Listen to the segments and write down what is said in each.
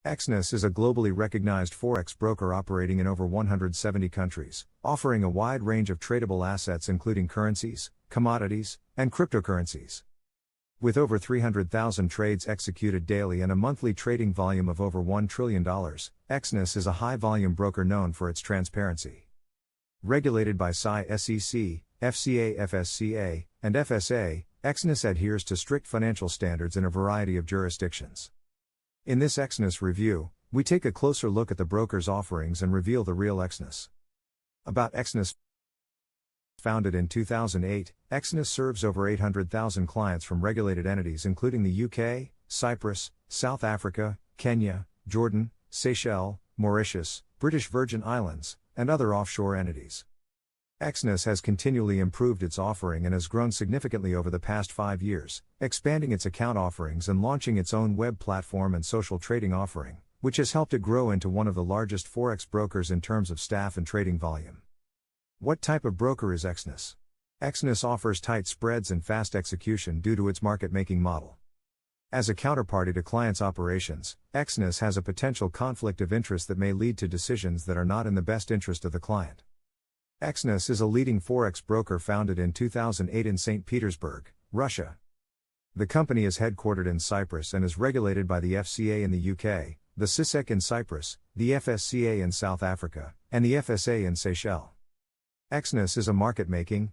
Exness is a globally recognized forex broker operating in over 170 countries, offering a wide range of tradable assets including currencies, commodities, and cryptocurrencies. With over 300,000 trades executed daily and a monthly trading volume of over $1 trillion, Exness is a high-volume broker known for its transparency. Regulated by SEC, FCA, FSCA, and FSA, Exness adheres to strict financial standards in a variety of jurisdictions. In this Exness review, we take a closer look at the broker's offerings and reveal the real Exness. About Exness. Founded in 2008, Exness serves over 800,000 clients from regulated entities including the UK, Cyprus, South Africa, Kenya, Jordan, Seychelles, Mauritius, British Virgin Islands, and other offshore entities. Exness has continually improved its offering and has grown significantly over the past 5 years, expanding its account offerings and launching its own web platform and social trading offering, which has helped it grow into one of the largest forex brokers in terms of staff and trading volume. What type of broker is Exness? Exness offers tight spreads and fast execution due to its market-making model. As a counterparty to clients' operations, Exness has a potential conflict of interest that may lead to decisions that are not in the best interest of the client. Exness is a leading forex broker founded in 2008 in St. Petersburg, Russia. The company is headquartered in Cyprus and is regulated by the FCA in the UK, the CISEC in Cyprus, the FSCA in South Africa, and the FSA in Seychelles. Exness is a market-making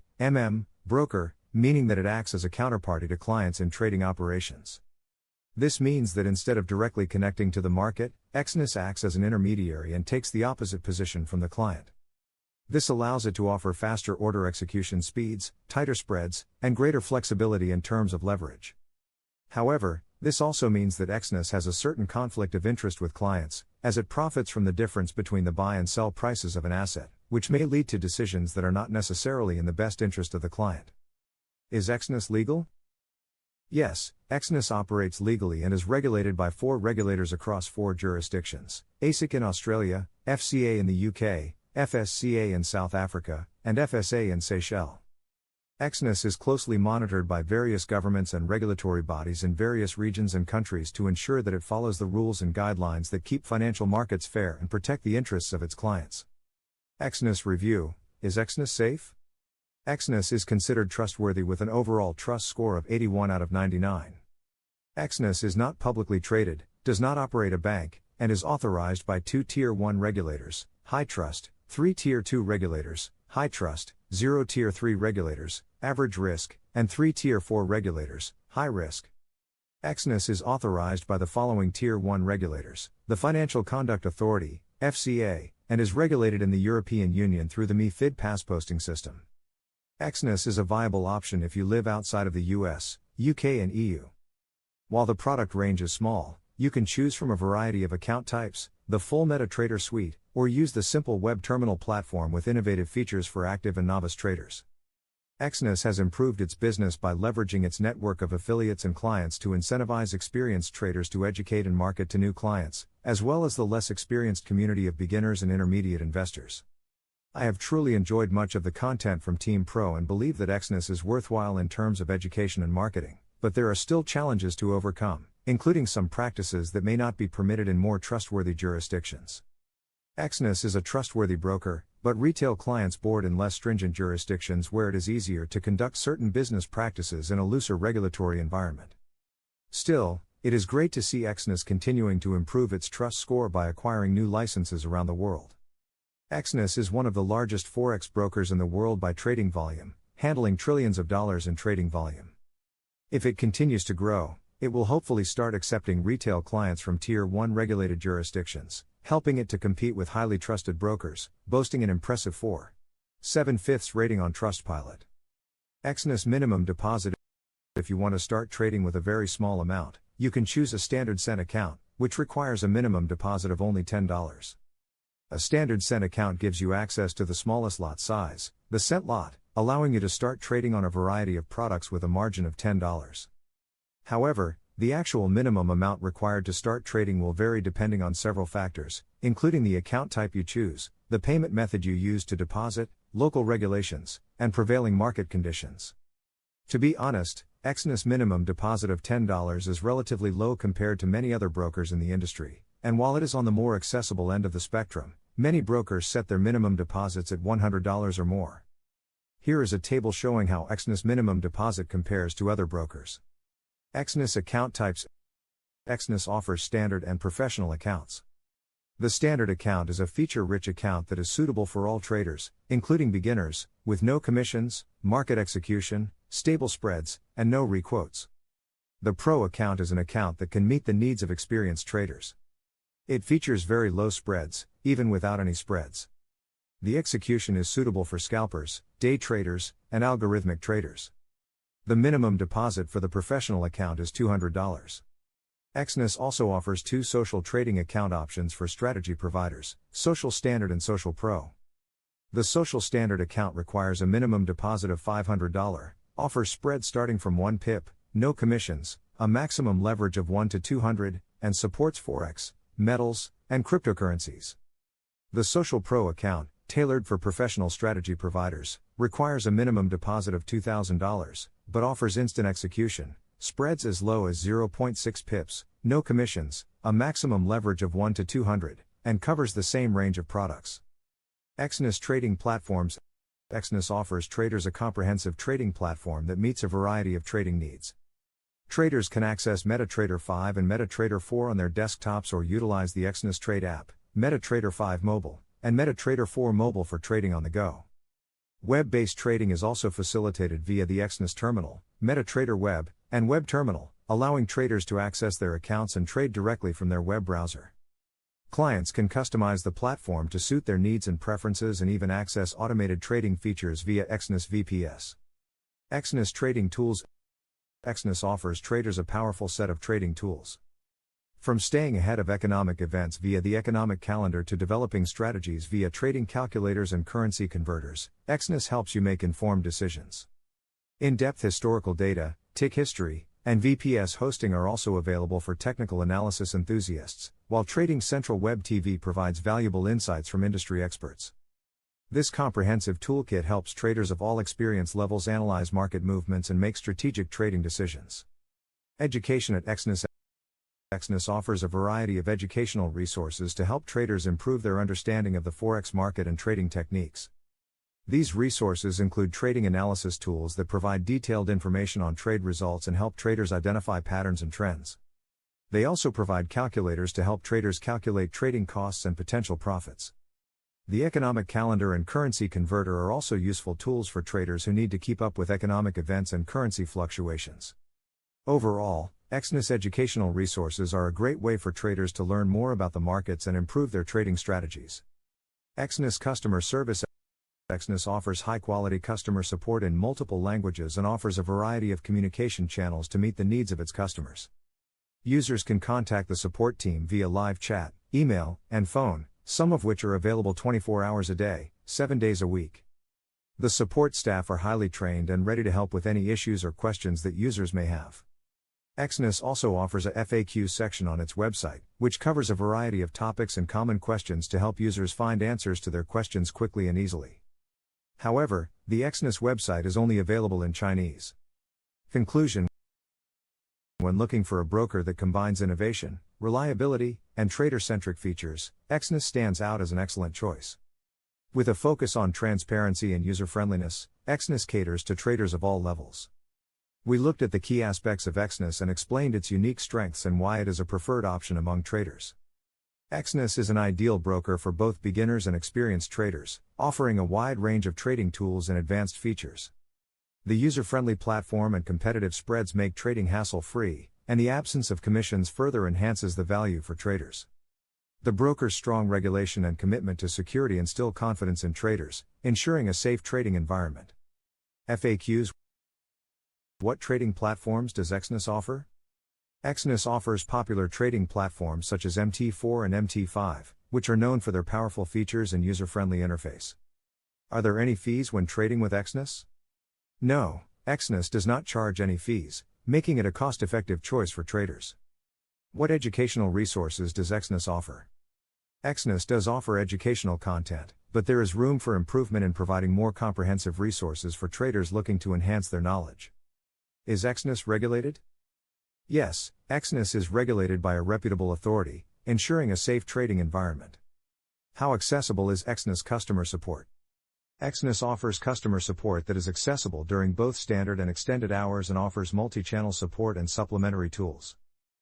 broker, meaning that it acts as a counterparty to clients in trading operations. This means that instead of directly connecting to the market, Exness acts as an intermediary and takes the opposite position from the client. This allows it to offer faster order execution speeds, tighter spreads, and greater flexibility in terms of leverage. However, this also means that Exness has a certain conflict of interest with clients, as it profits from the difference between the buy and sell prices of an asset, which may lead to decisions that are not necessarily in the best interest of the client. Is Exness legal? Yes, Exness operates legally and is regulated by 4 regulators across 4 jurisdictions: ASIC in Australia, FCA in the UK, FSCA in South Africa, and FSA in Seychelles. Exness is closely monitored by various governments and regulatory bodies in various regions and countries to ensure that it follows the rules and guidelines that keep financial markets fair and protect the interests of its clients. Exness review: is Exness safe? Exness is considered trustworthy with an overall trust score of 81 out of 99. Exness is not publicly traded, does not operate a bank, and is authorized by 2 Tier 1 regulators, High Trust, 3 Tier 2 regulators, High Trust, 0 Tier 3 regulators, Average Risk, and 3 Tier 4 regulators, High Risk. Exness is authorized by the following Tier 1 regulators: the Financial Conduct Authority, FCA, and is regulated in the European Union through the MiFID passposting system. Exness is a viable option if you live outside of the US, UK and EU. While the product range is small, you can choose from a variety of account types, the full MetaTrader suite, or use the simple web terminal platform with innovative features for active and novice traders. Exness has improved its business by leveraging its network of affiliates and clients to incentivize experienced traders to educate and market to new clients, as well as the less experienced community of beginners and intermediate investors. I have truly enjoyed much of the content from Team Pro and believe that Exness is worthwhile in terms of education and marketing, but there are still challenges to overcome, including some practices that may not be permitted in more trustworthy jurisdictions. Exness is a trustworthy broker, but retail clients board in less stringent jurisdictions where it is easier to conduct certain business practices in a looser regulatory environment. Still, it is great to see Exness continuing to improve its trust score by acquiring new licenses around the world. Exness is one of the largest forex brokers in the world by trading volume, handling trillions of dollars in trading volume. If it continues to grow, it will hopefully start accepting retail clients from Tier 1 regulated jurisdictions, helping it to compete with highly trusted brokers, boasting an impressive 4.75 rating on Trustpilot. Exness minimum deposit: if you want to start trading with a very small amount, you can choose a standard cent account, which requires a minimum deposit of only $10. A standard cent account gives you access to the smallest lot size, the cent lot, allowing you to start trading on a variety of products with a margin of $10. However, the actual minimum amount required to start trading will vary depending on several factors, including the account type you choose, the payment method you use to deposit, local regulations, and prevailing market conditions. To be honest, Exness minimum deposit of $10 is relatively low compared to many other brokers in the industry, and while it is on the more accessible end of the spectrum, many brokers set their minimum deposits at $100 or more. Here is a table showing how Exness minimum deposit compares to other brokers. Exness account types. Exness offers standard and professional accounts. The standard account is a feature-rich account that is suitable for all traders, including beginners, with no commissions, market execution, stable spreads, and no requotes. The Pro account is an account that can meet the needs of experienced traders. It features very low spreads, even without any spreads. The execution is suitable for scalpers, day traders, and algorithmic traders. The minimum deposit for the professional account is $200. Exness also offers two social trading account options for strategy providers, Social Standard and Social Pro. The Social Standard account requires a minimum deposit of $500, offers spread starting from 1 pip, no commissions, a maximum leverage of 1 to 200, and supports forex, metals, and cryptocurrencies. The Social Pro account, tailored for professional strategy providers, requires a minimum deposit of $2,000, but offers instant execution, spreads as low as 0.6 pips, no commissions, a maximum leverage of 1 to 200, and covers the same range of products. Exness Trading Platforms. Exness offers traders a comprehensive trading platform that meets a variety of trading needs. Traders can access MetaTrader 5 and MetaTrader 4 on their desktops or utilize the Exness Trade app, MetaTrader 5 Mobile, and MetaTrader 4 Mobile for trading on the go. Web-based trading is also facilitated via the Exness Terminal, MetaTrader Web, and Web Terminal, allowing traders to access their accounts and trade directly from their web browser. Clients can customize the platform to suit their needs and preferences and even access automated trading features via Exness VPS. Exness Trading Tools. Exness offers traders a powerful set of trading tools. From staying ahead of economic events via the economic calendar to developing strategies via trading calculators and currency converters, Exness helps you make informed decisions. In-depth historical data, tick history, and VPS hosting are also available for technical analysis enthusiasts, while Trading Central Web TV provides valuable insights from industry experts. This comprehensive toolkit helps traders of all experience levels analyze market movements and make strategic trading decisions. Education at Exness. Exness offers a variety of educational resources to help traders improve their understanding of the forex market and trading techniques. These resources include trading analysis tools that provide detailed information on trade results and help traders identify patterns and trends. They also provide calculators to help traders calculate trading costs and potential profits. The economic calendar and currency converter are also useful tools for traders who need to keep up with economic events and currency fluctuations. Overall, Exness educational resources are a great way for traders to learn more about the markets and improve their trading strategies. Exness Customer Service. Exness offers high-quality customer support in multiple languages and offers a variety of communication channels to meet the needs of its customers. Users can contact the support team via live chat, email, and phone, some of which are available 24 hours a day, 7 days a week. The support staff are highly trained and ready to help with any issues or questions that users may have. Exness also offers a FAQ section on its website, which covers a variety of topics and common questions to help users find answers to their questions quickly and easily. However, the Exness website is only available in Chinese. Conclusion. When looking for a broker that combines innovation, reliability, and trader-centric features, Exness stands out as an excellent choice. With a focus on transparency and user-friendliness, Exness caters to traders of all levels. We looked at the key aspects of Exness and explained its unique strengths and why it is a preferred option among traders. Exness is an ideal broker for both beginners and experienced traders, offering a wide range of trading tools and advanced features. The user-friendly platform and competitive spreads make trading hassle-free, and the absence of commissions further enhances the value for traders. The broker's strong regulation and commitment to security instill confidence in traders, ensuring a safe trading environment. FAQs. What trading platforms does Exness offer? Exness offers popular trading platforms such as MT4 and MT5, which are known for their powerful features and user-friendly interface. Are there any fees when trading with Exness? No, Exness does not charge any fees, making it a cost-effective choice for traders. What educational resources does Exness offer? Exness does offer educational content, but there is room for improvement in providing more comprehensive resources for traders looking to enhance their knowledge. Is Exness regulated? Yes, Exness is regulated by a reputable authority, ensuring a safe trading environment. How accessible is Exness customer support? Exness offers customer support that is accessible during both standard and extended hours and offers multi-channel support and supplementary tools.